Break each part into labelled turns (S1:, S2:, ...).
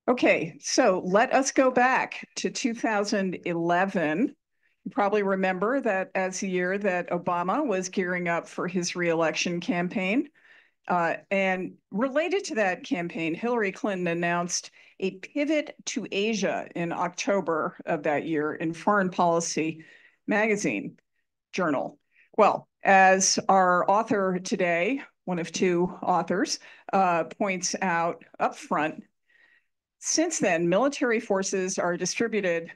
S1: Okay, so let us go back to 2011. You probably remember that as the year that Obama was gearing up for his reelection campaign. And related to that campaign, Hillary Clinton announced a pivot to Asia in October of that year in Foreign Policy magazine journal. Well, as our author today, one of two authors, points out up front, since then, military forces are distributed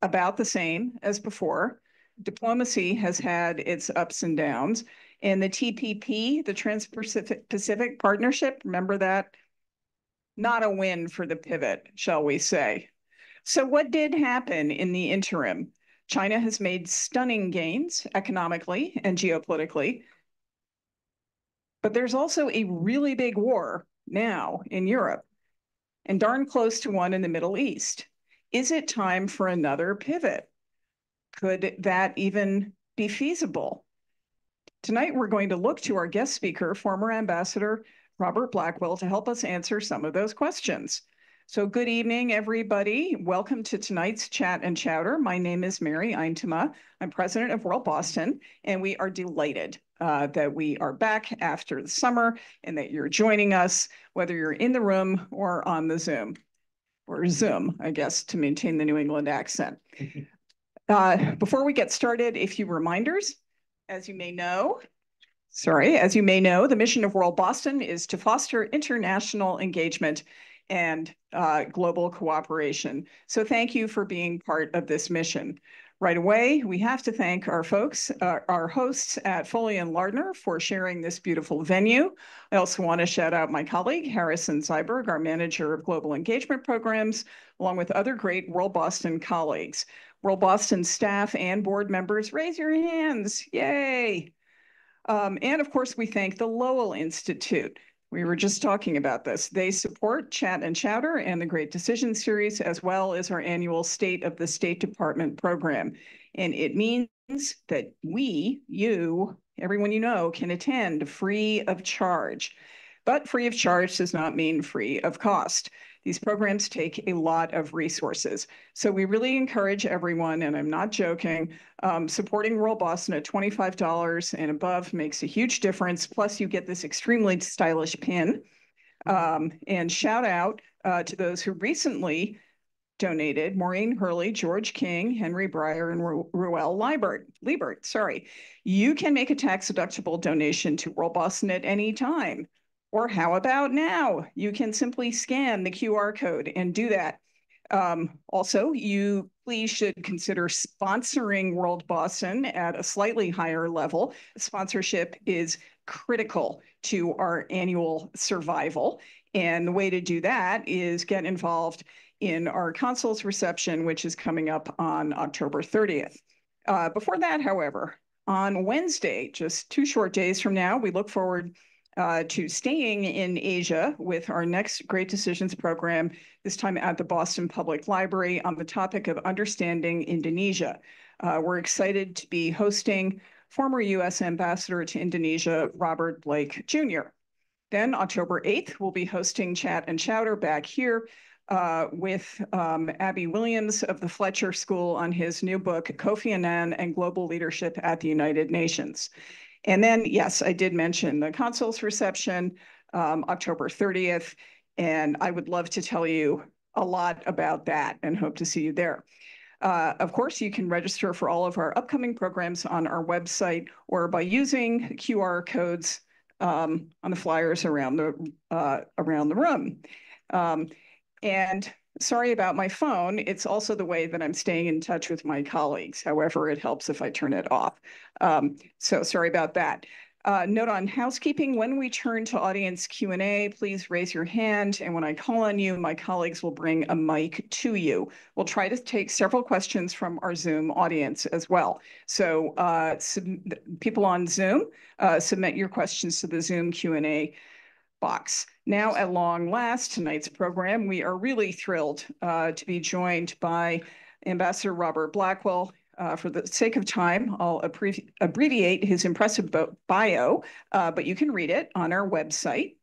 S1: about the same as before. Diplomacy has had its ups and downs. And the TPP, the Trans-Pacific Partnership, remember that? Not a win for the pivot, shall we say. So, what did happen in the interim? China has made stunning gains economically and geopolitically, but there's also a really big war now in Europe and darn close to one in the Middle East. Is it time for another pivot? Could that even be feasible? Tonight, we're going to look to our guest speaker, former Ambassador Robert Blackwill, to help us answer some of those questions. So good evening, everybody. Welcome to tonight's Chat and Chowder. My name is Mary Eintema. I'm president of World Boston, and we are delighted that we are back after the summer and that you're joining us, whether you're in the room or on the Zoom, or Zoom, I guess, to maintain the New England accent. Before we get started, a few reminders. As you may know, the mission of World Boston is to foster international engagement and global cooperation. So thank you for being part of this mission. Right away, we have to thank our folks, our hosts at Foley and Lardner for sharing this beautiful venue. I also want to shout out my colleague, Harrison Zyberg, our manager of global engagement programs, along with other great World Boston colleagues. World Boston staff and board members, raise your hands, yay. And of course, we thank the Lowell Institute. We were just talking about this. They support Chat and Chowder and the Great Decision Series, as well as our annual State of the State Department program. And it means that you, everyone you know, can attend free of charge. But free of charge does not mean free of cost. These programs take a lot of resources. So we really encourage everyone, and I'm not joking, supporting World Boston at $25 and above makes a huge difference. Plus, you get this extremely stylish pin. And shout out to those who recently donated: Maureen Hurley, George King, Henry Breyer, and Ruel Liebert. Sorry. You can make a tax-deductible donation to World Boston at any time. Or how about now? You can simply scan the QR code and do that. Also, you please should consider sponsoring World Boston at a slightly higher level. Sponsorship is critical to our annual survival. And the way to do that is get involved in our consul's reception, which is coming up on October 30th. Before that, however, on Wednesday, just 2 short days from now, we look forward to staying in Asia with our next Great Decisions program, this time at the Boston Public Library on the topic of understanding Indonesia. We're excited to be hosting former U.S. Ambassador to Indonesia, Robert Blake Jr. Then October 8th, we'll be hosting Chat and Chowder back here with Abby Williams of the Fletcher School on his new book, Kofi Annan and Global Leadership at the United Nations. And then, yes, I did mention the consul's reception, October 30th, and I would love to tell you a lot about that and hope to see you there. Of course, you can register for all of our upcoming programs on our website or by using QR codes on the flyers around the room. And sorry about my phone. It's also the way that I'm staying in touch with my colleagues. However, it helps if I turn it off. So sorry about that. Note on housekeeping: when we turn to audience Q&A, please raise your hand, and when I call on you, my colleagues will bring a mic to you. We'll try to take several questions from our Zoom audience as well. So people on Zoom, submit your questions to the Zoom Q&A box. Now, at long last, tonight's program, we are really thrilled to be joined by Ambassador Robert Blackwill. For the sake of time, I'll abbreviate his impressive bio, but you can read it on our website.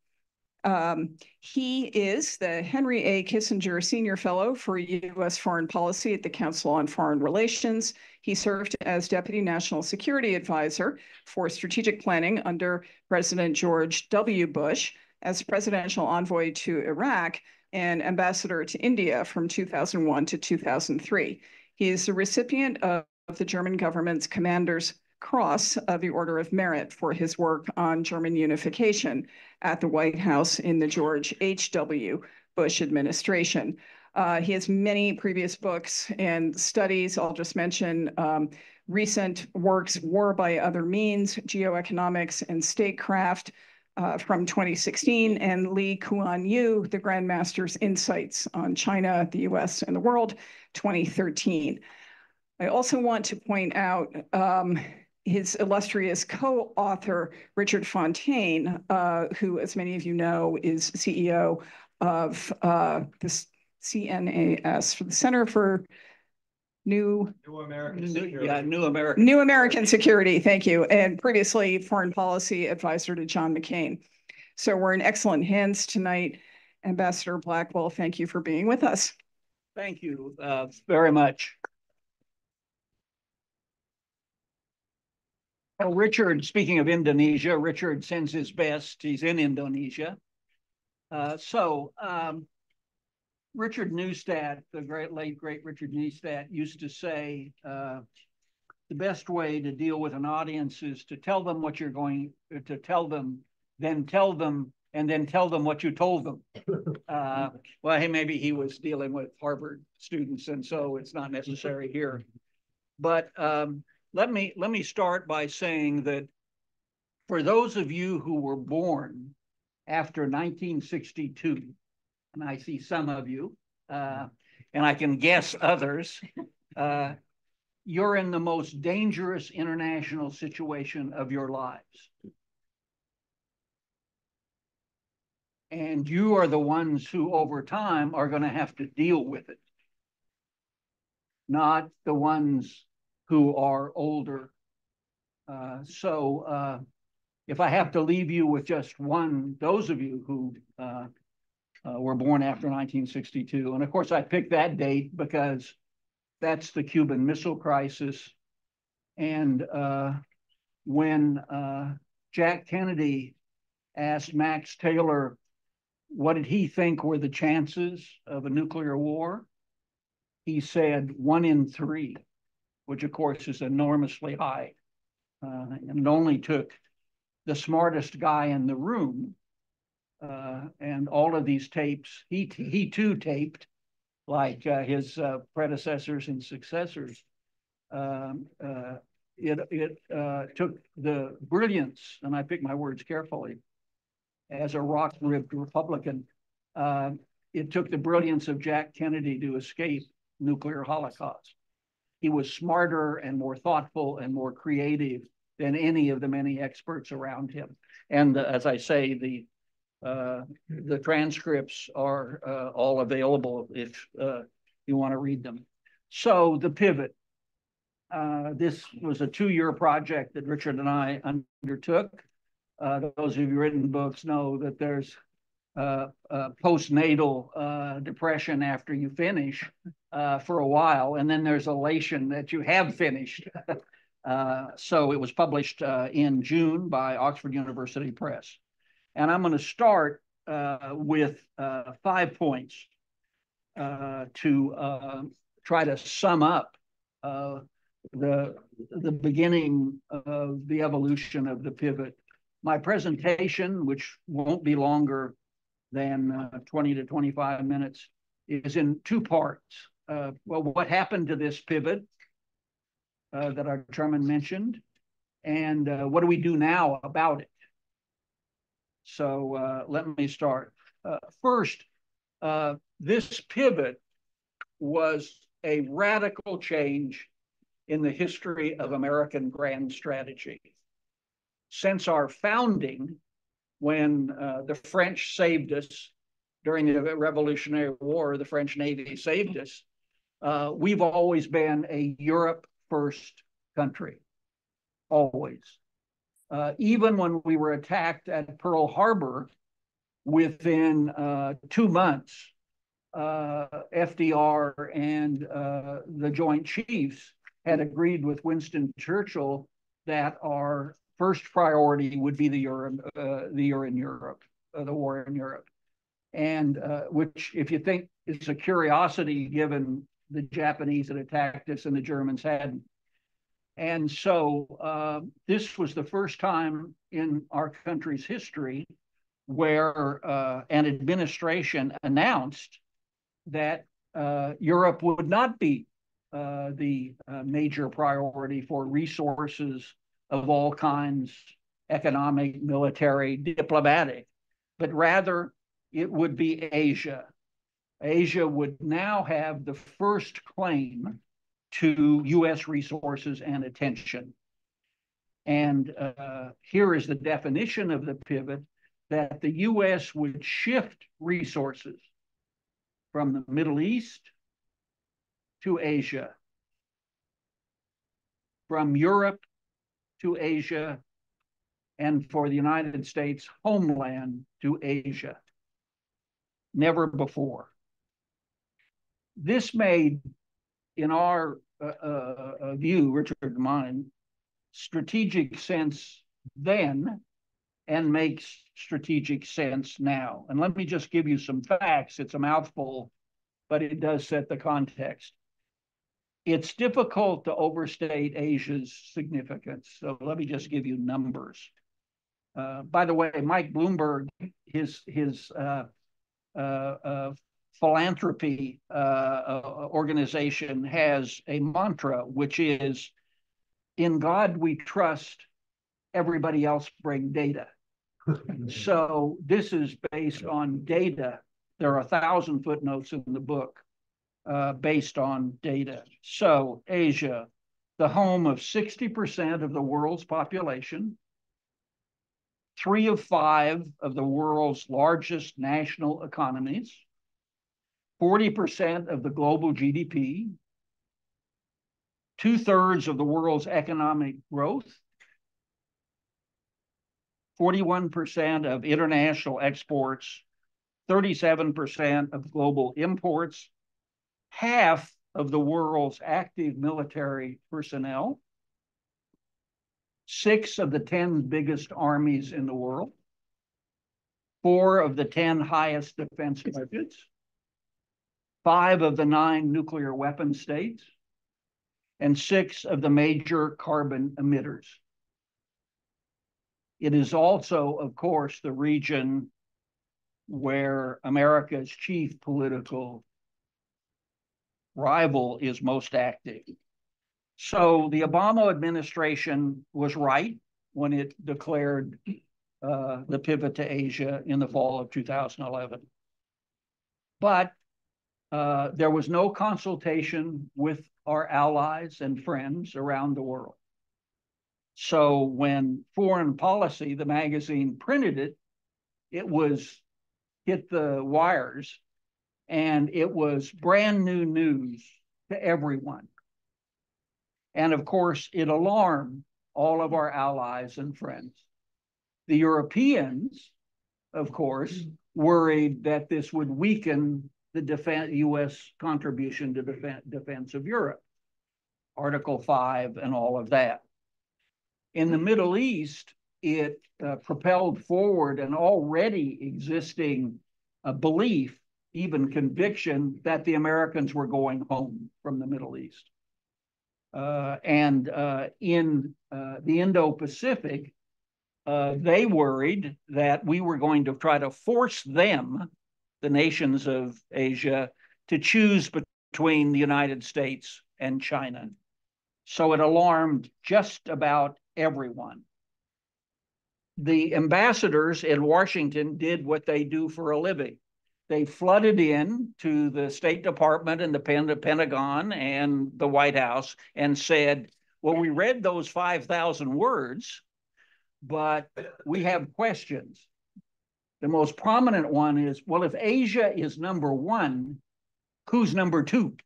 S1: He is the Henry A. Kissinger Senior Fellow for U.S. Foreign Policy at the Council on Foreign Relations. He served as Deputy National Security Advisor for Strategic Planning under President George W. Bush, as Presidential Envoy to Iraq, and Ambassador to India from 2001 to 2003. He is the recipient of the German government's Commander's Cross of the Order of Merit for his work on German unification at the White House in the George H.W. Bush administration. He has many previous books and studies. I'll just mention recent works, War by Other Means, Geoeconomics and Statecraft from 2016, and Lee Kuan Yew, The Grandmaster's Insights on China, the US, and the World, 2013. I also want to point out his illustrious co-author, Richard Fontaine, who, as many of you know, is CEO of the CNAS, for the Center for New American Security, thank you, and previously foreign policy advisor to John McCain. So we're in excellent hands tonight. Ambassador Blackwell, thank you for being with us.
S2: Thank you very much. Well, Richard, speaking of Indonesia, Richard sends his best. He's in Indonesia. Richard Neustadt, the late great Richard Neustadt, used to say, the best way to deal with an audience is to tell them what you're going to tell them, then tell them, and then tell them what you told them. Well, hey, maybe he was dealing with Harvard students, and so it's not necessary here. But let me start by saying that for those of you who were born after 1962, and I see some of you, and I can guess others, you're in the most dangerous international situation of your lives. And you are the ones who, over time, are going to have to deal with it, not the ones who are older. If I have to leave you with just one, those of you who were born after 1962, and of course I picked that date because that's the Cuban Missile Crisis. And when Jack Kennedy asked Max Taylor what did he think were the chances of a nuclear war, he said 1 in 3. Which of course is enormously high. And it only took the smartest guy in the room and all of these tapes, he too taped like his predecessors and successors. It took the brilliance, and I pick my words carefully, as a rock-ribbed Republican, it took the brilliance of Jack Kennedy to escape nuclear holocaust. He was smarter and more thoughtful and more creative than any of the many experts around him. And as I say, the transcripts are all available if you want to read them. So the pivot. This was a 2-year project that Richard and I undertook. Those of you who've written books know that there's postnatal depression after you finish for a while, and then there's elation that you have finished. So it was published in June by Oxford University Press. And I'm going to start with 5 points to try to sum up the beginning of the evolution of the pivot. My presentation, which won't be longer than 20 to 25 minutes, is in 2 parts. Well, what happened to this pivot that our chairman mentioned, and what do we do now about it? So let me start. First, this pivot was a radical change in the history of American grand strategy. Since our founding, when the French saved us during the Revolutionary War, the French Navy saved us, we've always been a Europe first country, always. Even when we were attacked at Pearl Harbor, within 2 months, FDR and the Joint Chiefs had agreed with Winston Churchill that our first priority would be the war in Europe, and which, if you think, is a curiosity given the Japanese had attacked us and the Germans hadn't. And so this was the first time in our country's history where an administration announced that Europe would not be the major priority for resources of all kinds, economic, military, diplomatic, but rather it would be Asia. Asia would now have the first claim to U.S. resources and attention. And here is the definition of the pivot, that the U.S. would shift resources from the Middle East to Asia, from Europe to Asia, and for the United States homeland to Asia. Never before. This made, in our view, Richard and mine, strategic sense then and makes strategic sense now. And let me just give you some facts. It's a mouthful, but it does set the context. It's difficult to overstate Asia's significance. So let me just give you numbers. By the way, Mike Bloomberg, his philanthropy organization has a mantra, which is, in God we trust, everybody else bring data. So this is based on data. There are 1,000 footnotes in the book based on data. So Asia, the home of 60% of the world's population, 3 of 5 of the world's largest national economies, 40% of the global GDP, 2/3 of the world's economic growth, 41% of international exports, 37% of global imports, half of the world's active military personnel, 6 of the 10 biggest armies in the world, 4 of the 10 highest defense budgets, 5 of the 9 nuclear weapon states, and 6 of the major carbon emitters. It is also, of course, the region where America's chief political rival is most active. So the Obama administration was right when it declared the pivot to Asia in the fall of 2011. But there was no consultation with our allies and friends around the world. So when Foreign Policy, the magazine, printed it, it was hit the wires, and it was brand new news to everyone. And of course, it alarmed all of our allies and friends. The Europeans, of course, worried that this would weaken the U.S. contribution to defense of Europe, Article 5 and all of that. In the Middle East, it propelled forward an already existing belief, even conviction, that the Americans were going home from the Middle East. In the Indo-Pacific, they worried that we were going to try to force them, the nations of Asia, to choose between the United States and China. So it alarmed just about everyone. The ambassadors in Washington did what they do for a living. They flooded in to the State Department and the Pentagon and the White House and said, well, we read those 5,000 words, but we have questions. The most prominent one is, well, if Asia is number 1, who's number 2?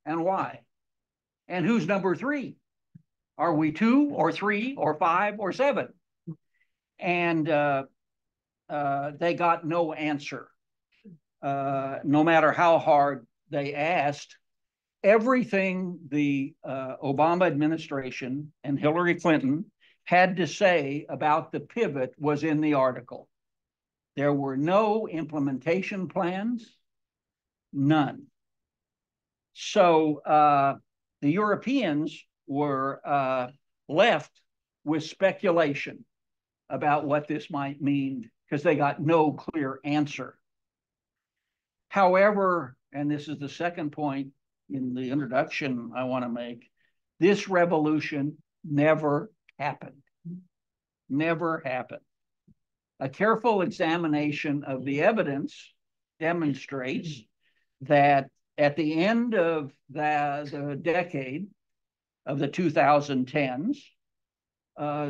S2: And why? And who's number 3? Are we 2 or 3 or 5 or 7? And they got no answer. No matter how hard they asked, everything the Obama administration and Hillary Clinton had to say about the pivot was in the article. There were no implementation plans, none. So the Europeans were left with speculation about what this might mean because they got no clear answer. However, and this is the second point in the introduction I want to make, this revolution never happened. Never happened. A careful examination of the evidence demonstrates that at the end of the decade of the 2010s,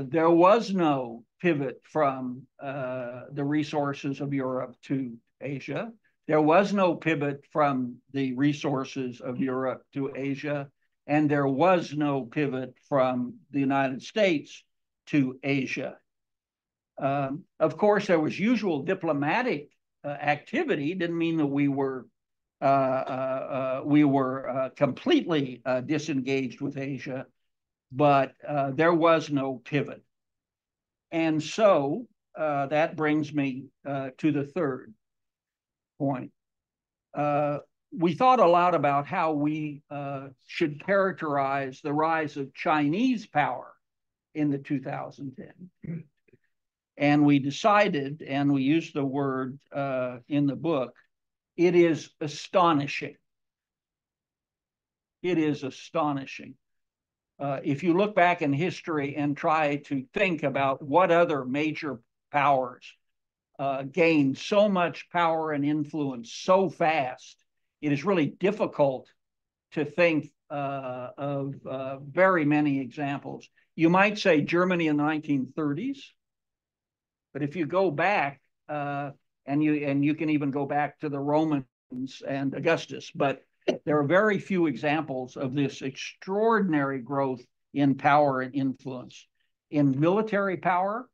S2: there was no pivot from the resources of Europe to Asia. There was no pivot from the resources of Europe to Asia, and there was no pivot from the United States to Asia. Of course, there was usual diplomatic activity. Didn't mean that we were completely disengaged with Asia, but there was no pivot. And so that brings me to the third point. We thought a lot about how we should characterize the rise of Chinese power in the 2010s. And we decided, and we used the word in the book, it is astonishing. It is astonishing. If you look back in history and try to think about what other major powers gained so much power and influence so fast, it is really difficult to think of very many examples. You might say Germany in the 1930s, but if you go back, and you can even go back to the Romans and Augustus, but there are very few examples of this extraordinary growth in power and influence, in military power,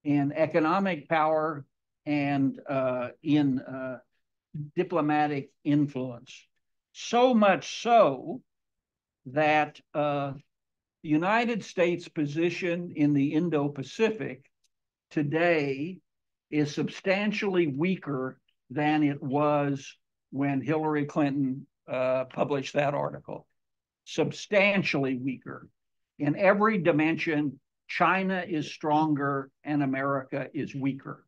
S2: in economic power, and in diplomatic influence. So much so that the United States' position in the Indo-Pacific today is substantially weaker than it was when Hillary Clinton published that article. Substantially weaker. In every dimension, China is stronger and America is weaker.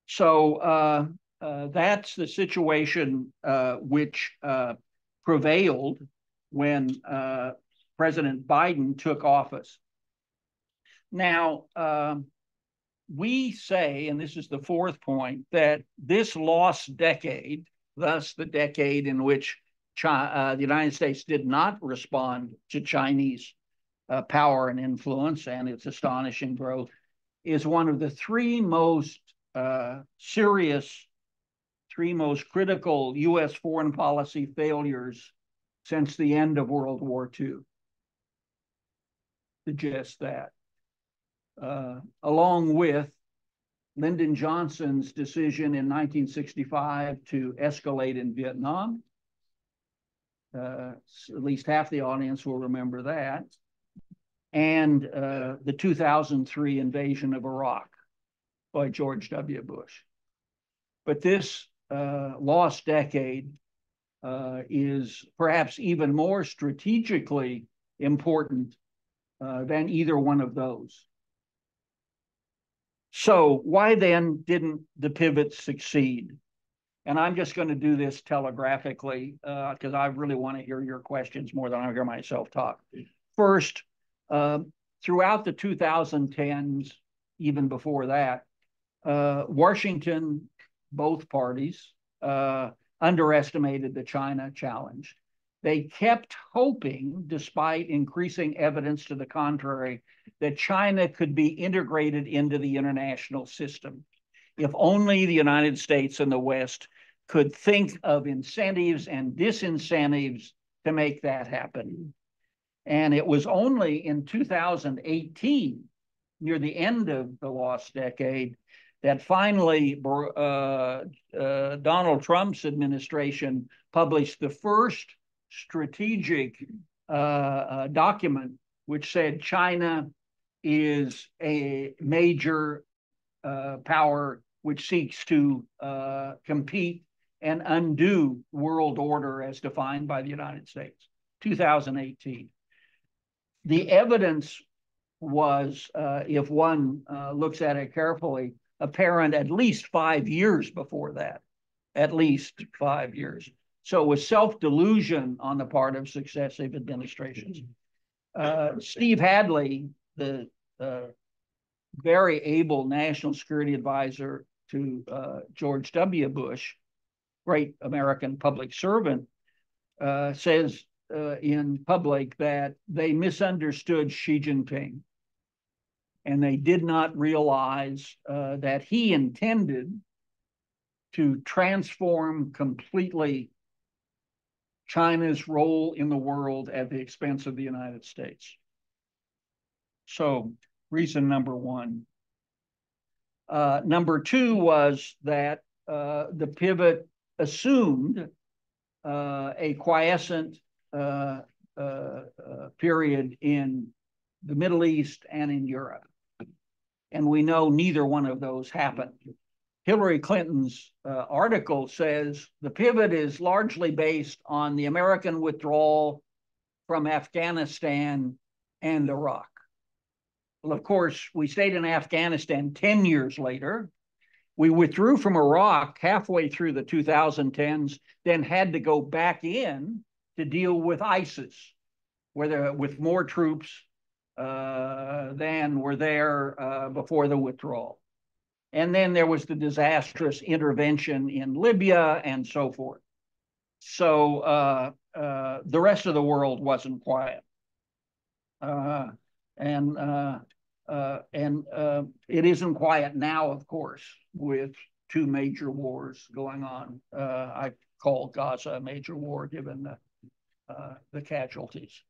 S2: So that's the situation which prevailed when President Biden took office. Now, we say, and this is the fourth point, that this lost decade, thus the decade in which the United States did not respond to Chinese power and influence and its astonishing growth, is one of the three most serious, three most critical U.S. foreign policy failures since the end of World War II. Suggest that. Along with Lyndon Johnson's decision in 1965 to escalate in Vietnam. At least half the audience will remember that. And the 2003 invasion of Iraq by George W. Bush. But this lost decade is perhaps even more strategically important than either one of those. So why then didn't the pivot succeed? And I'm just going to do this telegraphically because I really want to hear your questions more than I hear myself talk. First, throughout the 2010s, even before that, Washington, both parties, underestimated the China challenge. They kept hoping, despite increasing evidence to the contrary, that China could be integrated into the international system. If only the United States and the West could think of incentives and disincentives to make that happen. And it was only in 2018 near the end of the lost decade that finally Donald Trump's administration published the first strategic document, which said China is a major power which seeks to compete and undo world order as defined by the United States, 2018. The evidence was, if one looks at it carefully, apparent at least 5 years before that, at least 5 years. So it was self-delusion on the part of successive administrations. Steve Hadley, the very able national security advisor to George W. Bush, great American public servant, says in public that they misunderstood Xi Jinping. And they did not realize that he intended to transform completely China's role in the world at the expense of the United States. So, reason number one. Number two was that the pivot assumed a quiescent period in the Middle East and in Europe. And we know neither one of those happened. Hillary Clinton's article says the pivot is largely based on the American withdrawal from Afghanistan and Iraq. Well, of course, we stayed in Afghanistan 10 years later. We withdrew from Iraq halfway through the 2010s, then had to go back in to deal with ISIS, with more troops than were there before the withdrawal. And then there was the disastrous intervention in Libya and so forth. So the rest of the world wasn't quiet. And it isn't quiet now, of course, with two major wars going on. I call Gaza a major war given the casualties.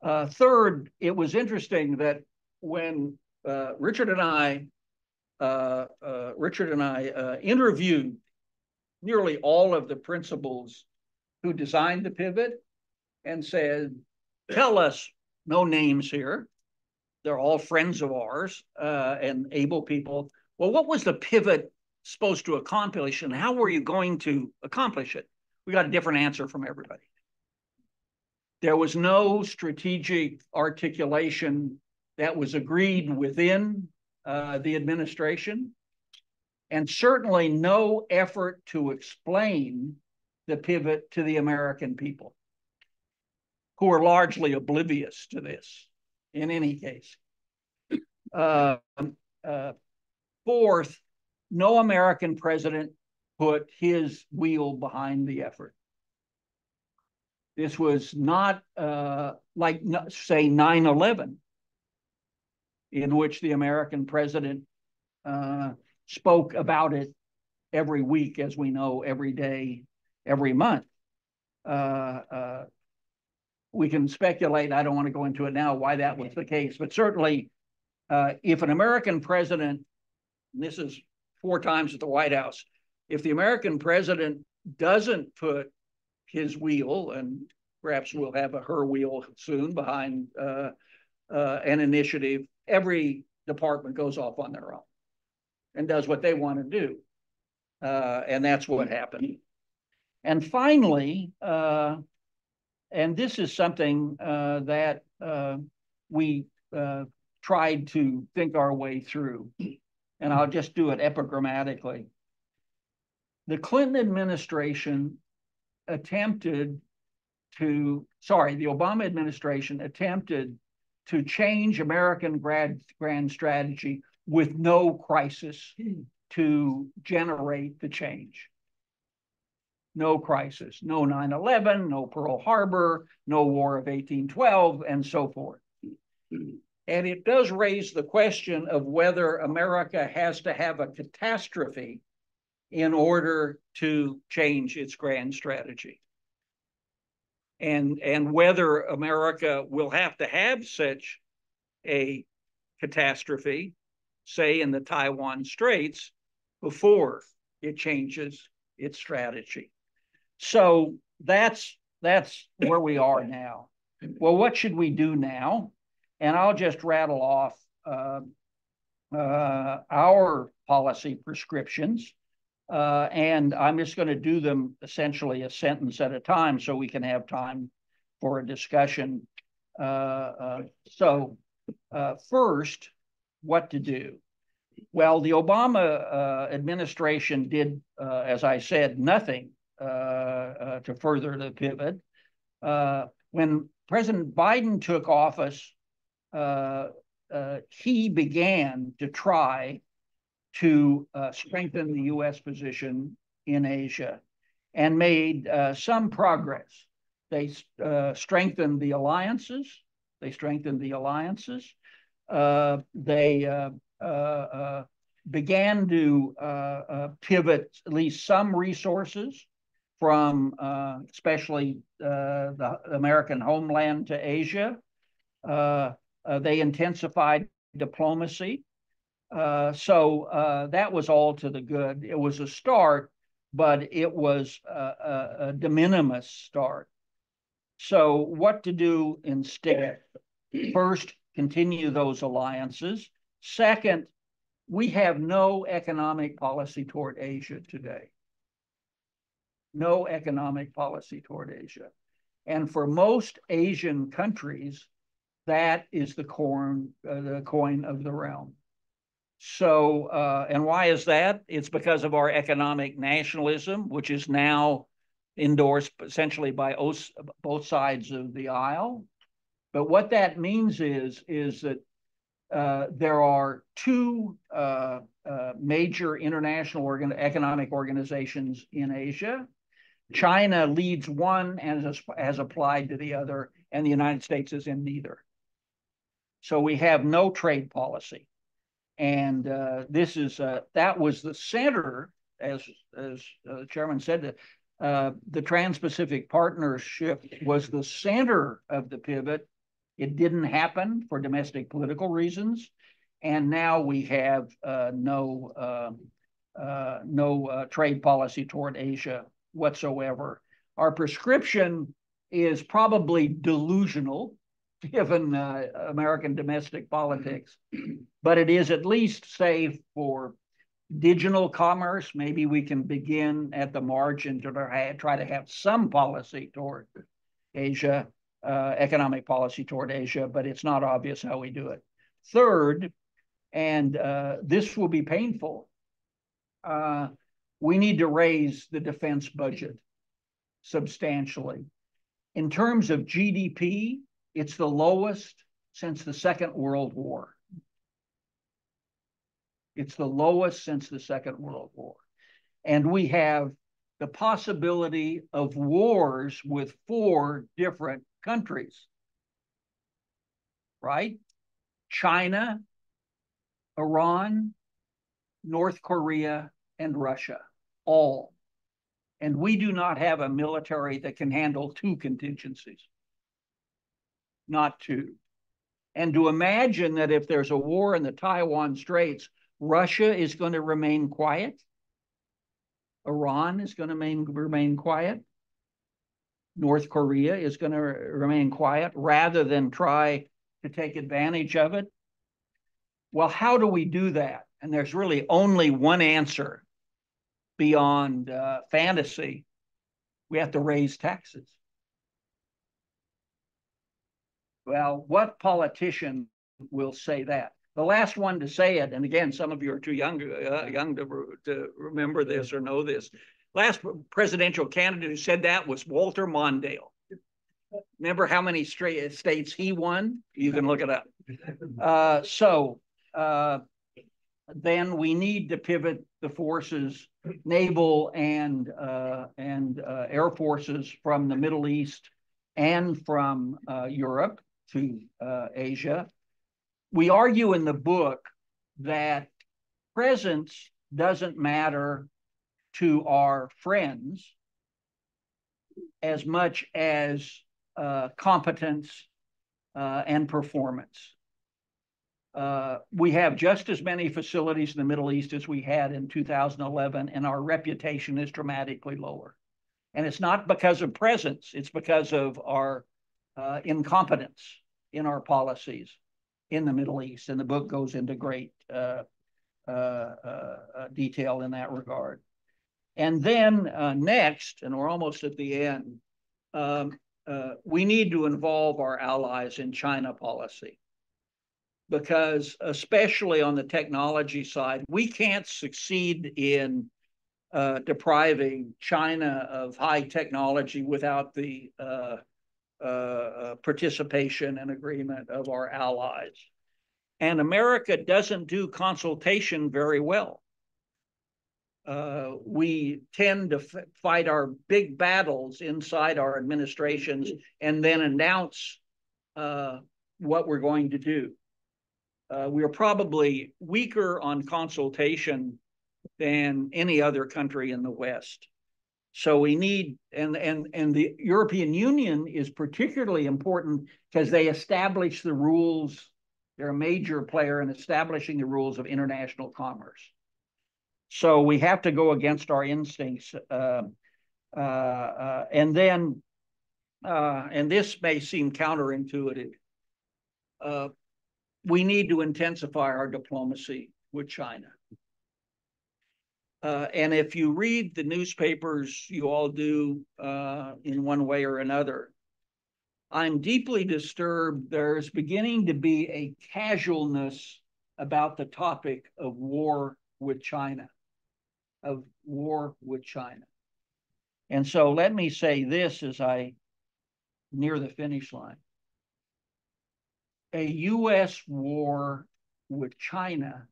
S2: Third, it was interesting that when Richard and I interviewed nearly all of the principals who designed the pivot and said, tell us, no names here, they're all friends of ours and able people. Well, what was the pivot supposed to accomplish and how were you going to accomplish it? We got a different answer from everybody. There was no strategic articulation that was agreed within the administration, and certainly no effort to explain the pivot to the American people, who are largely oblivious to this in any case. Fourth, no American president put his wheel behind the effort. This was not like, say, 9/11, in which the American president spoke about it every week, as we know, every day, every month. We can speculate, I don't want to go into it now, why that was the case, but certainly if an American president, and this is 4 times at the White House, if the American president doesn't put his wheel, and perhaps we'll have a her wheel soon behind an initiative, every department goes off on their own and does what they want to do. And that's what happened. And finally, and this is something that we tried to think our way through, and I'll just do it epigrammatically. The Clinton administration attempted to, the Obama administration attempted to change American grand strategy with no crisis to generate the change. No crisis, no 9/11, no Pearl Harbor, no War of 1812, and so forth. And it does raise the question of whether America has to have a catastrophe in order to change its grand strategy. And whether America will have to have such a catastrophe, say in the Taiwan Straits, before it changes its strategy. So that's where we are now. Well, what should we do now? And I'll just rattle off our policy prescriptions. And I'm just going to do them essentially a sentence at a time so we can have time for a discussion. First, what to do? Well, the Obama administration did, as I said, nothing to further the pivot. When President Biden took office, he began to try to strengthen the U.S. position in Asia and made some progress. They strengthened the alliances. They began to pivot at least some resources from especially the American homeland to Asia. They intensified diplomacy. So that was all to the good. It was a start, but it was a de minimis start. So what to do instead? First, continue those alliances. Second, we have no economic policy toward Asia today. No economic policy toward Asia. And for most Asian countries, that is the coin of the realm. So, and why is that? It's because of our economic nationalism, which is now endorsed essentially by both sides of the aisle. But what that means is that there are two major international economic organizations in Asia. China leads one and has applied to the other, and the United States is in neither. So we have no trade policy. And that was the center, as the chairman said, the Trans-Pacific Partnership was the center of the pivot. It didn't happen for domestic political reasons, and now we have no trade policy toward Asia whatsoever. Our prescription is probably delusional, given American domestic politics, but it is at least safe for digital commerce. Maybe we can begin at the margin to try to have some policy toward Asia, economic policy toward Asia, but it's not obvious how we do it. Third, and this will be painful, we need to raise the defense budget substantially. In terms of GDP, it's the lowest since the Second World War. It's the lowest since the Second World War. And we have the possibility of wars with 4 different countries, right? China, Iran, North Korea, and Russia, all. And we do not have a military that can handle 2 contingencies. Not 2. And to imagine that if there's a war in the Taiwan Straits, Russia is going to remain quiet, Iran is going to remain quiet, North Korea is going to remain quiet rather than try to take advantage of it. Well, how do we do that? And there's really only one answer beyond fantasy. We have to raise taxes. Well, what politician will say that? The last one to say it, and again, some of you are too young to remember this or know this. Last presidential candidate who said that was Walter Mondale. Remember how many states he won? You can look it up. Then we need to pivot the forces, naval and air forces from the Middle East and from Europe to Asia. We argue in the book that presence doesn't matter to our friends as much as competence and performance. We have just as many facilities in the Middle East as we had in 2011, and our reputation is dramatically lower. And it's not because of presence, it's because of our incompetence in our policies in the Middle East. And the book goes into great detail in that regard. And then next, and we're almost at the end, we need to involve our allies in China policy, because especially on the technology side, we can't succeed in depriving China of high technology without the participation and agreement of our allies. And America doesn't do consultation very well. We tend to fight our big battles inside our administrations and then announce what we're going to do. We are probably weaker on consultation than any other country in the West. So we need, and the European Union is particularly important because they establish the rules. They're a major player in establishing the rules of international commerce. So we have to go against our instincts. And this may seem counterintuitive, we need to intensify our diplomacy with China. And if you read the newspapers, you all do in one way or another, I'm deeply disturbed. There's beginning to be a casualness about the topic of war with China, And so let me say this as I near the finish line. A U.S. war with China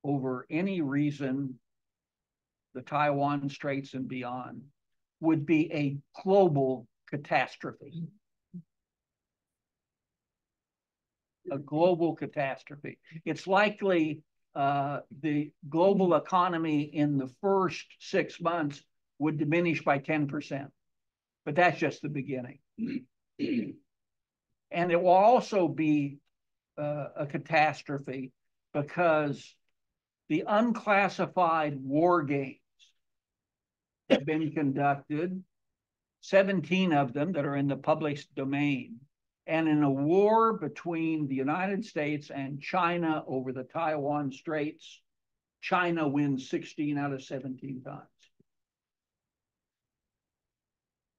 S2: over any reason, the Taiwan Straits and beyond, would be a global catastrophe. A global catastrophe. It's likely the global economy in the first 6 months would diminish by 10%, but that's just the beginning. And it will also be a catastrophe because the unclassified war games have been conducted, 17 of them that are in the public domain. And in a war between the United States and China over the Taiwan Straits, China wins 16 out of 17 times.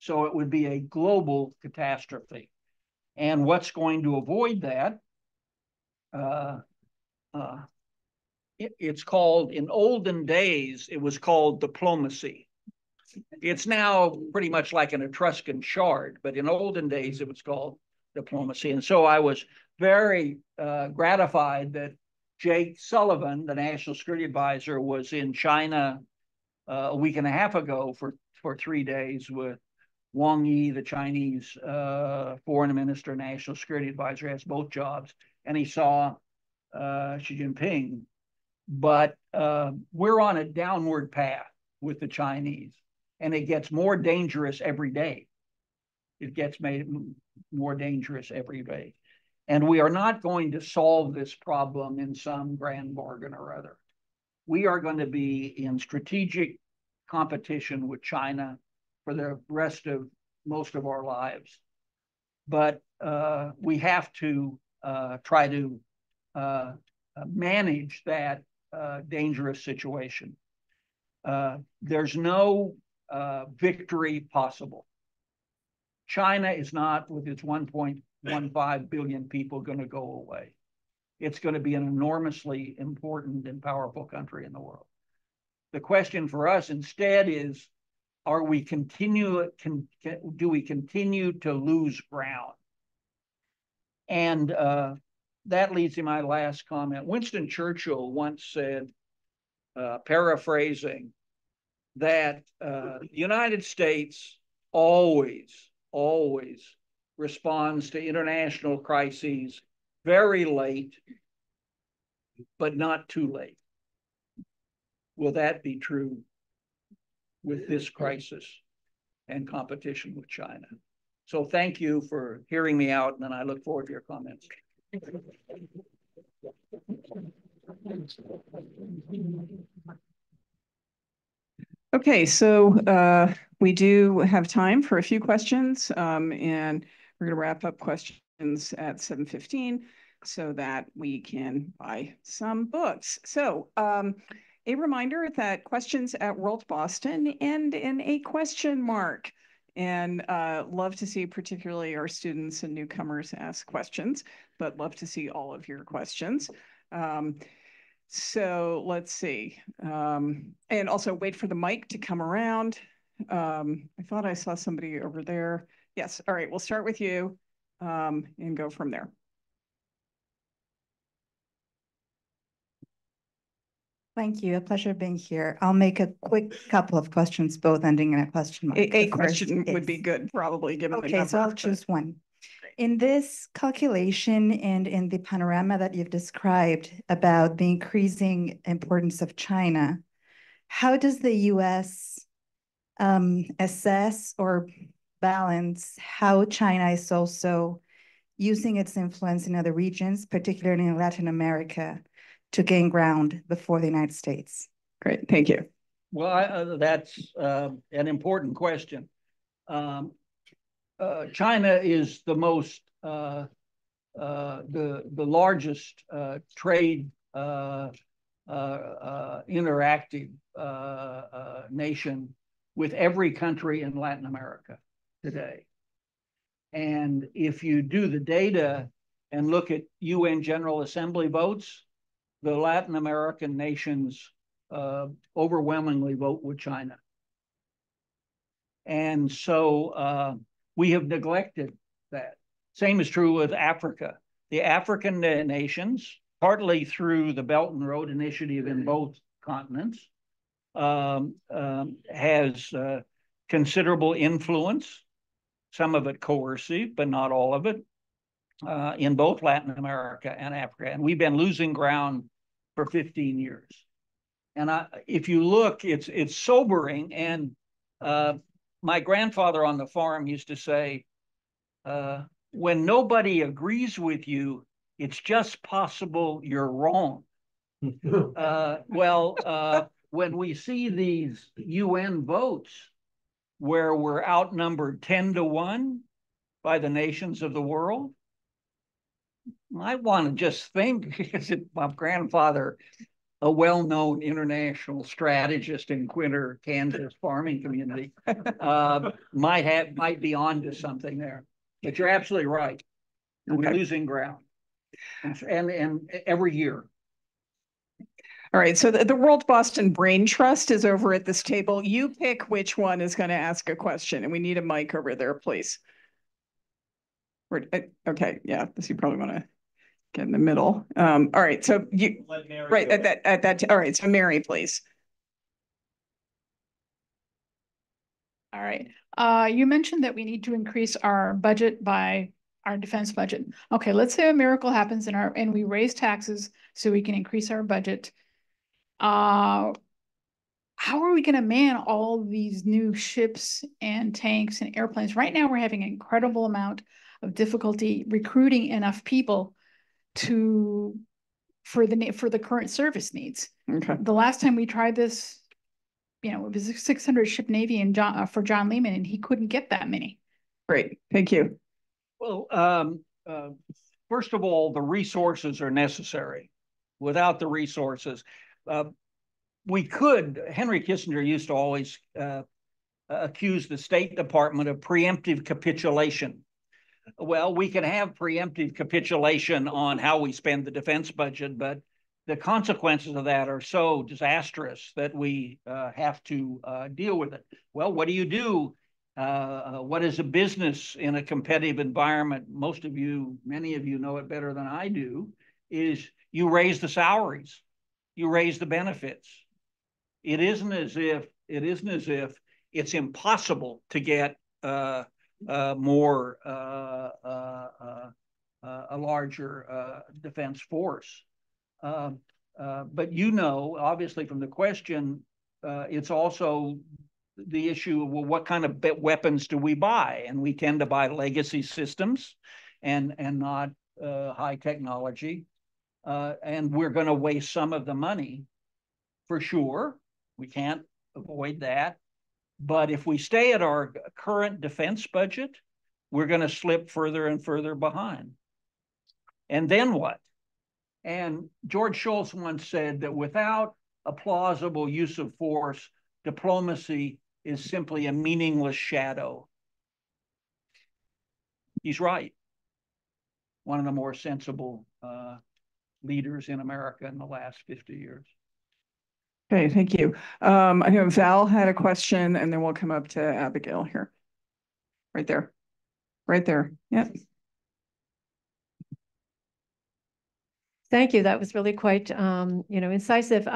S2: So it would be a global catastrophe. And what's going to avoid that? It's called, in olden days, it was called diplomacy. It's now pretty much like an Etruscan shard, but in olden days, it was called diplomacy. And so I was very gratified that Jake Sullivan, the National Security Advisor, was in China a week and a half ago for 3 days with Wang Yi, the Chinese foreign minister, National Security Advisor, has both jobs, and he saw Xi Jinping. But we're on a downward path with the Chinese, and it gets more dangerous every day. It gets made more dangerous every day. And we are not going to solve this problem in some grand bargain or other. We are going to be in strategic competition with China for the rest of most of our lives. But we have to try to manage that dangerous situation. There's no victory possible. China is not, with its 1.15 billion people, going to go away. It's going to be an enormously important and powerful country in the world. The question for us instead is, do we continue to lose ground? And that leads to my last comment. Winston Churchill once said, paraphrasing, that the United States always responds to international crises very late, but not too late. Will that be true with this crisis and competition with China? So thank you for hearing me out, and I look forward to your comments.
S1: Okay, so we do have time for a few questions, and we're going to wrap up questions at 7:15 so that we can buy some books. So a reminder that questions at World Boston end in a question mark. And love to see particularly our students and newcomers ask questions, but love to see all of your questions. So let's see. And also wait for the mic to come around. I thought I saw somebody over there. Yes. All right. We'll start with you and go from there.
S3: Thank you. A pleasure being here. I'll make a quick couple of questions, both ending in a question mark.
S1: A question would be good, probably, given the
S3: Okay,
S1: number.
S3: so I'll choose one. In this calculation and in the panorama that you've described about the increasing importance of China, how does the US assess or balance how China is also using its influence in other regions, particularly in Latin America, to gain ground before the United States?
S1: Great, thank you.
S2: Well, that's an important question. China is the most the largest trade interactive nation with every country in Latin America today. And if you do the data and look at UN General Assembly votes, the Latin American nations overwhelmingly vote with China. And so we have neglected that. Same is true with Africa. The African nations, partly through the Belt and Road Initiative in both continents, has considerable influence, some of it coercive, but not all of it, in both Latin America and Africa. And we've been losing ground for 15 years. And if you look, it's sobering. And my grandfather on the farm used to say, when nobody agrees with you, it's just possible you're wrong. When we see these UN votes where we're outnumbered 10-1 by the nations of the world, I want to just think, because my grandfather, a well-known international strategist in Quinter, Kansas farming community, might be onto something there. But you're absolutely right. We're losing ground, and every year.
S1: All right, so the World Boston Brain Trust is over at this table. You pick which one is going to ask a question, and we need a mic over there, please. Okay, yeah, this you probably want to get in the middle. All right, so you right at that. All right, so Mary, please.
S4: All right. You mentioned that we need to increase our budget by our defense budget. Okay, let's say a miracle happens and we raise taxes so we can increase our budget. How are we going to man all these new ships and tanks and airplanes? Right now, we're having an incredible amount of difficulty recruiting enough people for the current service needs.
S1: Okay.
S4: The last time we tried this, it was a 600 ship Navy and for John Lehman, and he couldn't get that many.
S1: Great, thank you.
S2: Well, first of all, the resources are necessary. Without the resources, Henry Kissinger used to always accuse the State Department of preemptive capitulation. Well, we can have preemptive capitulation on how we spend the defense budget, but the consequences of that are so disastrous that we have to deal with it. Well, what do you do? What is a business in a competitive environment? Many of you know it better than I do, is you raise the salaries, you raise the benefits. It isn't as if it's impossible to get a larger defense force. But obviously from the question, it's also the issue of, well, what kind of weapons do we buy? And we tend to buy legacy systems and not high technology. and we're going to waste some of the money for sure. We can't avoid that. But if we stay at our current defense budget, we're going to slip further and further behind. And then what? And George Shultz once said that without a plausible use of force, diplomacy is simply a meaningless shadow. He's right. One of the more sensible leaders in America in the last 50 years.
S1: Okay, thank you. I know Val had a question, and then we'll come up to Abigail here. Right there. Right there. Yeah.
S5: Thank you. That was really quite, incisive.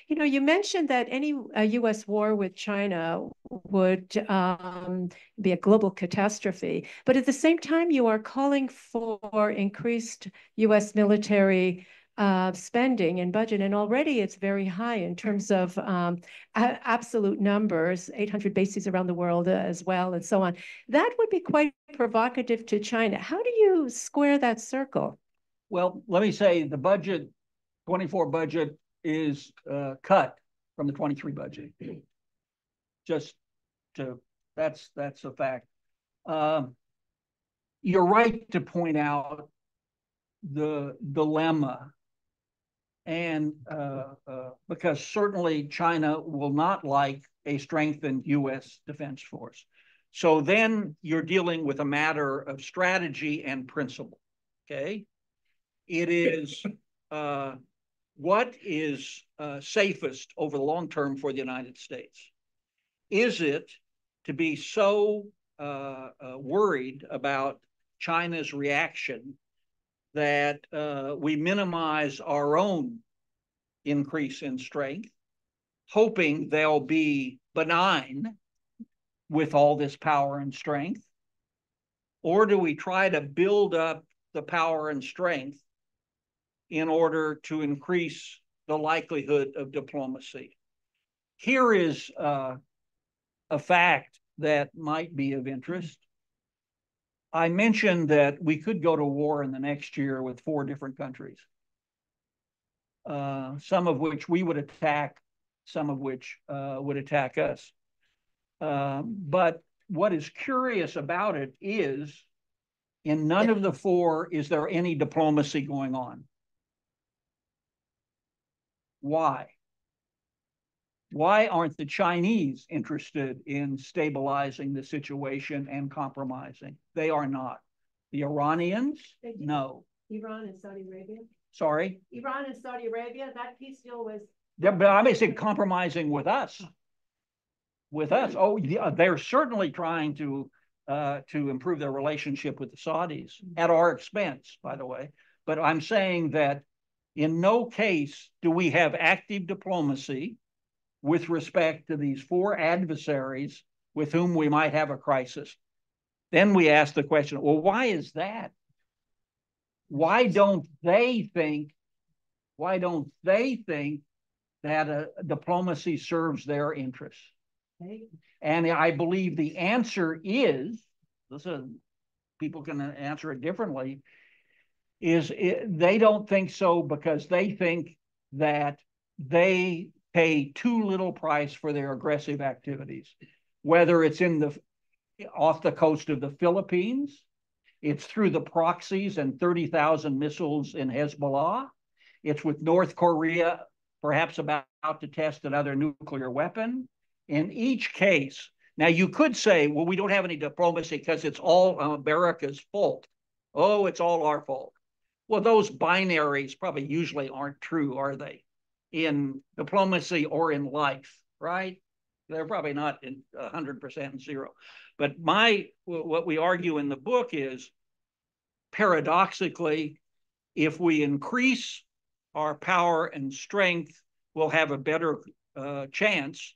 S5: You mentioned that any U.S. war with China would be a global catastrophe. But at the same time, you are calling for increased U.S. military spending and budget, and already it's very high in terms of absolute numbers, 800 bases around the world as well, and so on. That would be quite provocative to China. How do you square that circle?
S2: Well, let me say the budget, 24 budget is cut from the 23 budget. That's a fact. You're right to point out the dilemma, and because certainly China will not like a strengthened U.S. defense force. So then you're dealing with a matter of strategy and principle, okay? It is what is safest over the long term for the United States? Is it to be so worried about China's reaction that we minimize our own increase in strength, hoping they'll be benign with all this power and strength? Or do we try to build up the power and strength in order to increase the likelihood of diplomacy? Here is a fact that might be of interest. I mentioned that we could go to war in the next year with 4 different countries, some of which we would attack, some of which would attack us. But what is curious about it is in none of the 4 is there any diplomacy going on. Why? Why aren't the Chinese interested in stabilizing the situation and compromising? They are not. The Iranians, no.
S5: Iran and Saudi Arabia?
S2: Sorry?
S5: Iran and Saudi Arabia, that peace deal was...
S2: But I may say compromising with us. With us. Oh, yeah, they're certainly trying to improve their relationship with the Saudis at our expense, by the way. But I'm saying that in no case do we have active diplomacy with respect to these 4 adversaries with whom we might have a crisis. Then we ask the question, well, why is that? Why don't they think that diplomacy serves their interests? And I believe the answer is, people can answer it differently, they don't think so because they think that they pay too little price for their aggressive activities, whether it's off the coast of the Philippines, it's through the proxies and 30,000 missiles in Hezbollah, it's with North Korea perhaps about to test another nuclear weapon. In each case, now you could say, well, we don't have any diplomacy because it's all America's fault. Oh, it's all our fault. Well, those binaries probably usually aren't true, are they? In diplomacy or in life, right? They're probably not in 100% zero. But what we argue in the book is, paradoxically, if we increase our power and strength, we'll have a better chance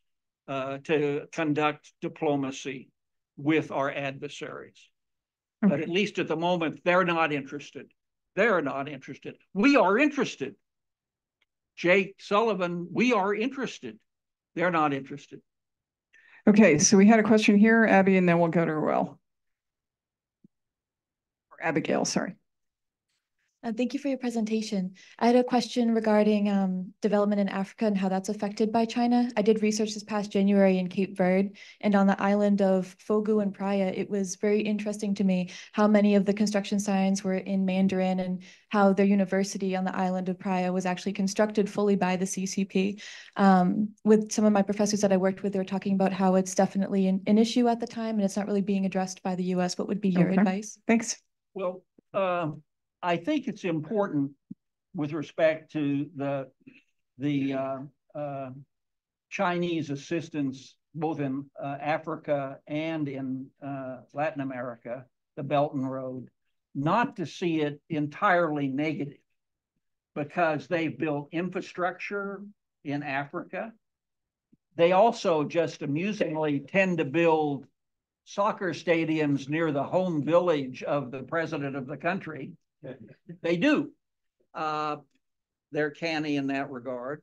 S2: to conduct diplomacy with our adversaries. Okay. But at least at the moment, they're not interested. They're not interested. We are interested. Jake Sullivan, we are interested. They're not interested.
S1: Okay, so we had a question here, Abby, and then we'll go to Will. Or Abigail, sorry.
S6: Thank you for your presentation. I had a question regarding development in Africa and how that's affected by China. I did research this past January in Cape Verde, and on the island of Fogo and Praia, it was very interesting to me how many of the construction signs were in Mandarin and how their university on the island of Praia was actually constructed fully by the CCP. With some of my professors that I worked with, they were talking about how it's definitely an issue at the time and it's not really being addressed by the US. What would be your advice?
S1: Thanks.
S2: Well, I think it's important with respect to the Chinese assistance both in Africa and in Latin America, the Belt and Road, not to see it entirely negative, because they've built infrastructure in Africa. They also just amusingly tend to build soccer stadiums near the home village of the president of the country. They do. They're canny in that regard.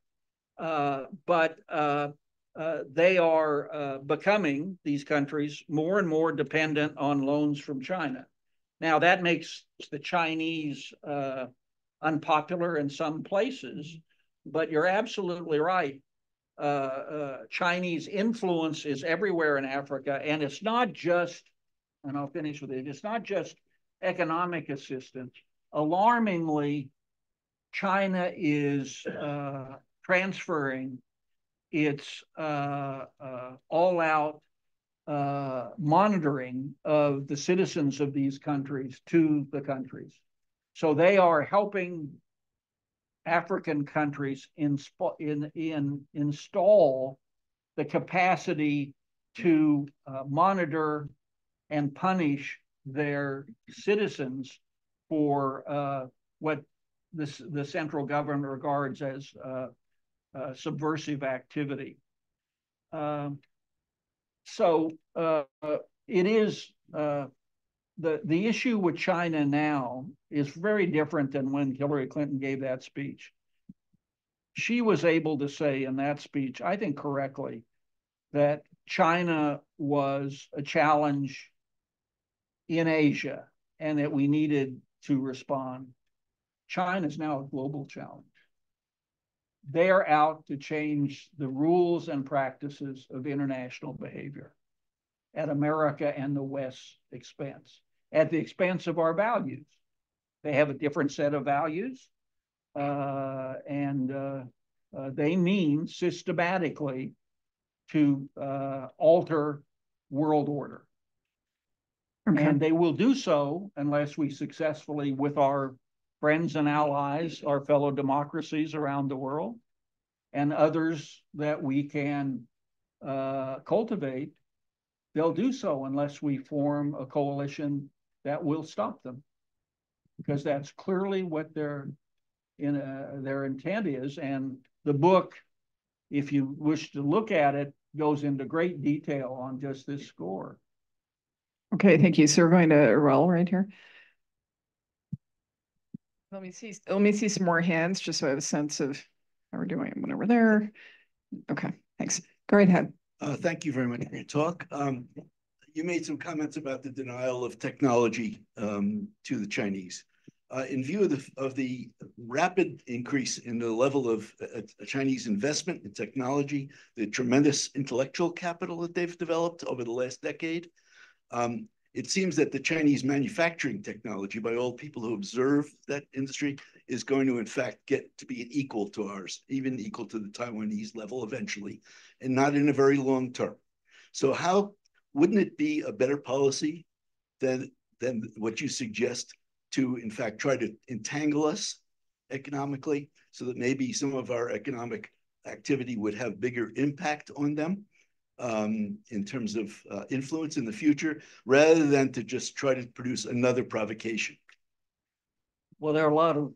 S2: But they are becoming, these countries, more and more dependent on loans from China. Now, that makes the Chinese unpopular in some places, but you're absolutely right. Chinese influence is everywhere in Africa, and it's not just, and I'll finish with it, it's not just economic assistance. Alarmingly, China is transferring its all-out monitoring of the citizens of these countries to the countries. So they are helping African countries install the capacity to monitor and punish their citizens for what the central government regards as subversive activity. So it is the issue with China now is very different than when Hillary Clinton gave that speech. She was able to say in that speech, I think correctly, that China was a challenge in Asia and that we needed to respond. China is now a global challenge. They're out to change the rules and practices of international behavior at America and the West's expense, at the expense of our values. They have a different set of values, and they mean systematically to alter world order. Okay. And they will do so unless we successfully, with our friends and allies, our fellow democracies around the world, and others that we can cultivate, they'll do so unless we form a coalition that will stop them, because that's clearly what their intent is. And the book, if you wish to look at it, goes into great detail on just this score.
S1: Okay, thank you. So we're going to roll right here. Let me see some more hands, just so I have a sense of how we're doing. One over there. Okay, thanks. Go right ahead.
S7: Thank you very much for your talk. You made some comments about the denial of technology to the Chinese. In view of the rapid increase in the level of Chinese investment in technology, the tremendous intellectual capital that they've developed over the last decade, it seems that the Chinese manufacturing technology, by all people who observe that industry, is going to, in fact, get to be equal to ours, even equal to the Taiwanese level eventually, and not in a very long term. So how wouldn't it be a better policy than what you suggest to, in fact, try to entangle us economically so that maybe some of our economic activity would have bigger impact on them? In terms of influence in the future, rather than to just try to produce another provocation?
S2: Well, there are a lot of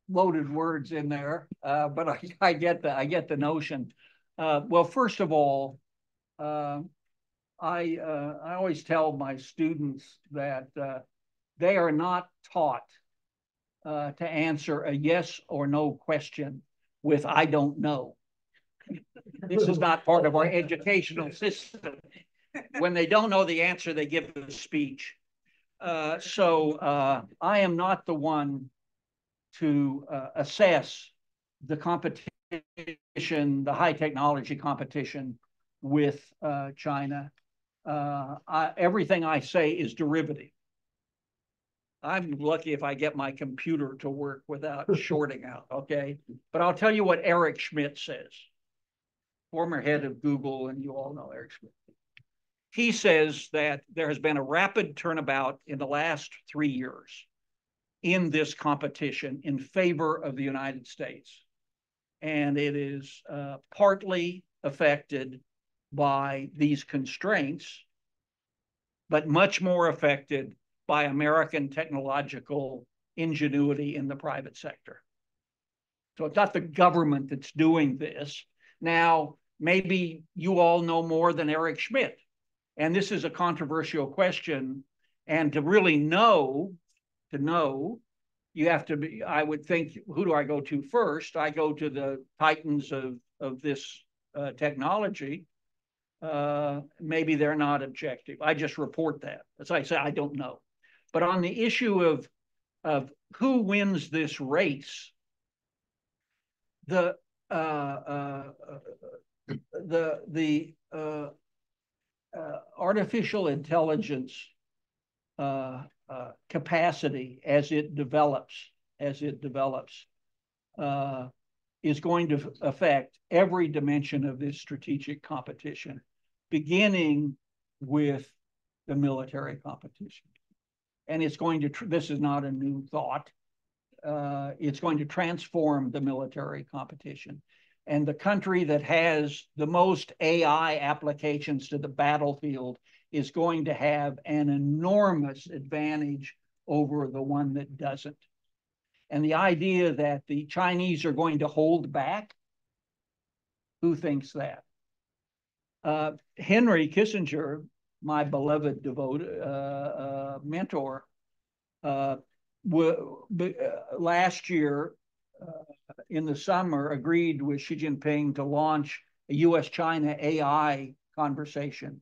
S2: loaded words in there, but I get the notion. Well, first of all, I always tell my students that they are not taught to answer a yes or no question with "I don't know." This is not part of our educational system. When they don't know the answer, they give a speech. So I am not the one to assess the competition, the high technology competition with China. Everything I say is derivative. I'm lucky if I get my computer to work without shorting out, okay? But I'll tell you what Eric Schmidt says, former head of Google, and you all know Eric Schmidt. He says that there has been a rapid turnabout in the last 3 years in this competition in favor of the United States. And it is partly affected by these constraints, but much more affected by American technological ingenuity in the private sector. So it's not the government that's doing this. Now, maybe you all know more than Eric Schmidt, and this is a controversial question. And to really know, you have to be, I would think, who do I go to first? I go to the titans of this technology. Maybe they're not objective. I just report that. As I say, I don't know. But on the issue of who wins this race, the artificial intelligence capacity as it develops, is going to affect every dimension of this strategic competition, beginning with the military competition. And it's going to, this is not a new thought, it's going to transform the military competition. And the country that has the most AI applications to the battlefield is going to have an enormous advantage over the one that doesn't. And the idea that the Chinese are going to hold back, who thinks that? Henry Kissinger, my beloved mentor, last year in the summer agreed with Xi Jinping to launch a US-China AI conversation.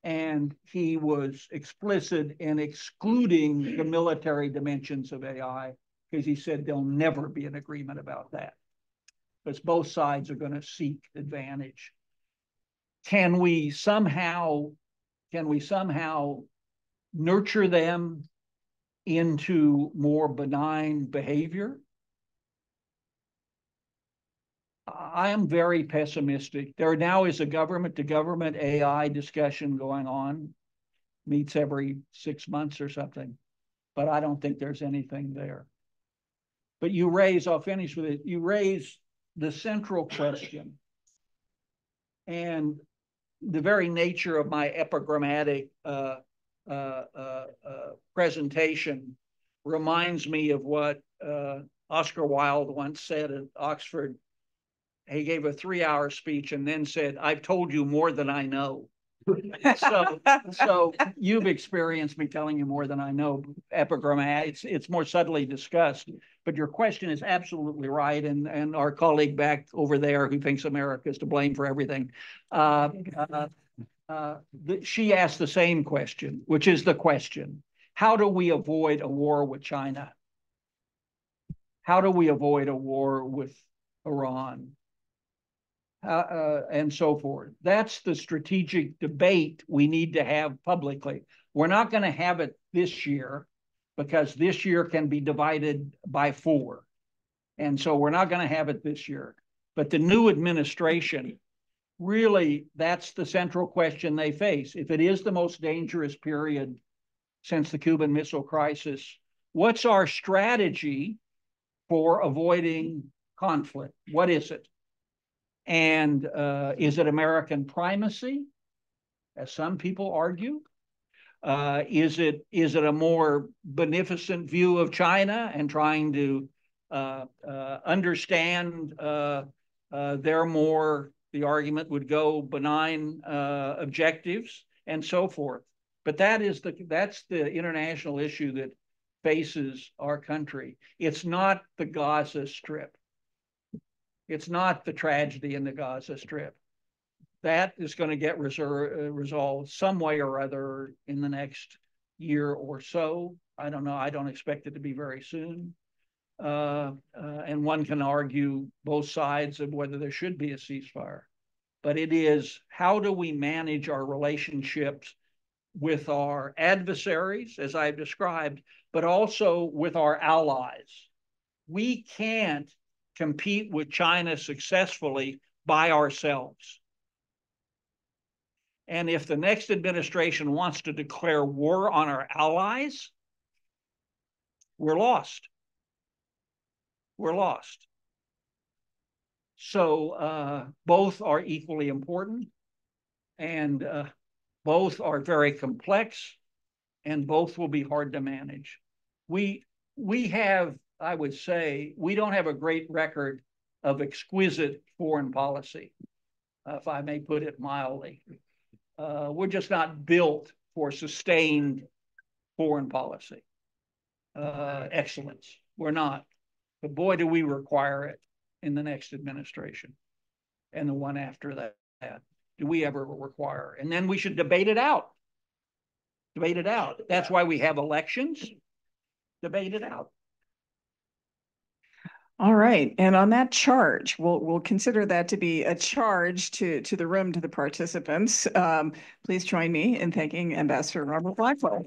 S2: And he was explicit in excluding the military dimensions of AI because he said there'll never be an agreement about that, because both sides are going to seek advantage. Can we somehow nurture them into more benign behavior? I am very pessimistic. There now is a government-to-government AI discussion going on, meets every 6 months or something, but I don't think there's anything there. But you raise, I'll finish with it, you raise the central question, and the very nature of my epigrammatic presentation reminds me of what Oscar Wilde once said at Oxford. He gave a 3-hour speech and then said, "I've told you more than I know." So you've experienced me telling you more than I know. Epigrammatic, it's more subtly discussed. But your question is absolutely right. And our colleague back over there who thinks America is to blame for everything, she asked the same question, which is the question: how do we avoid a war with China? How do we avoid a war with Iran? And so forth. That's the strategic debate we need to have publicly. We're not going to have it this year because this year can be divided by 4. And so we're not going to have it this year. But the new administration, really, that's the central question they face. If it is the most dangerous period since the Cuban Missile Crisis, what's our strategy for avoiding conflict? What is it? And is it American primacy, as some people argue? Is it a more beneficent view of China and trying to understand their more, the argument would go, benign objectives and so forth? But that's the international issue that faces our country. It's not the Gaza Strip. It's not the tragedy in the Gaza Strip. That is going to get resolved some way or other in the next year or so. I don't know. I don't expect it to be very soon. and one can argue both sides of whether there should be a ceasefire. But it is, how do we manage our relationships with our adversaries, as I've described, but also with our allies? We can't compete with China successfully by ourselves. And if the next administration wants to declare war on our allies, we're lost. We're lost. So both are equally important, and both are very complex, and both will be hard to manage. We have, I would say, we don't have a great record of exquisite foreign policy, if I may put it mildly. We're just not built for sustained foreign policy excellence. We're not. But boy, do we require it in the next administration and the one after that. Do we ever require? And then we should debate it out. Debate it out. That's why we have elections. Debate it out.
S1: All right. And on that charge, we'll consider that to be a charge to the room, to the participants. Please join me in thanking Ambassador Robert Blackwell.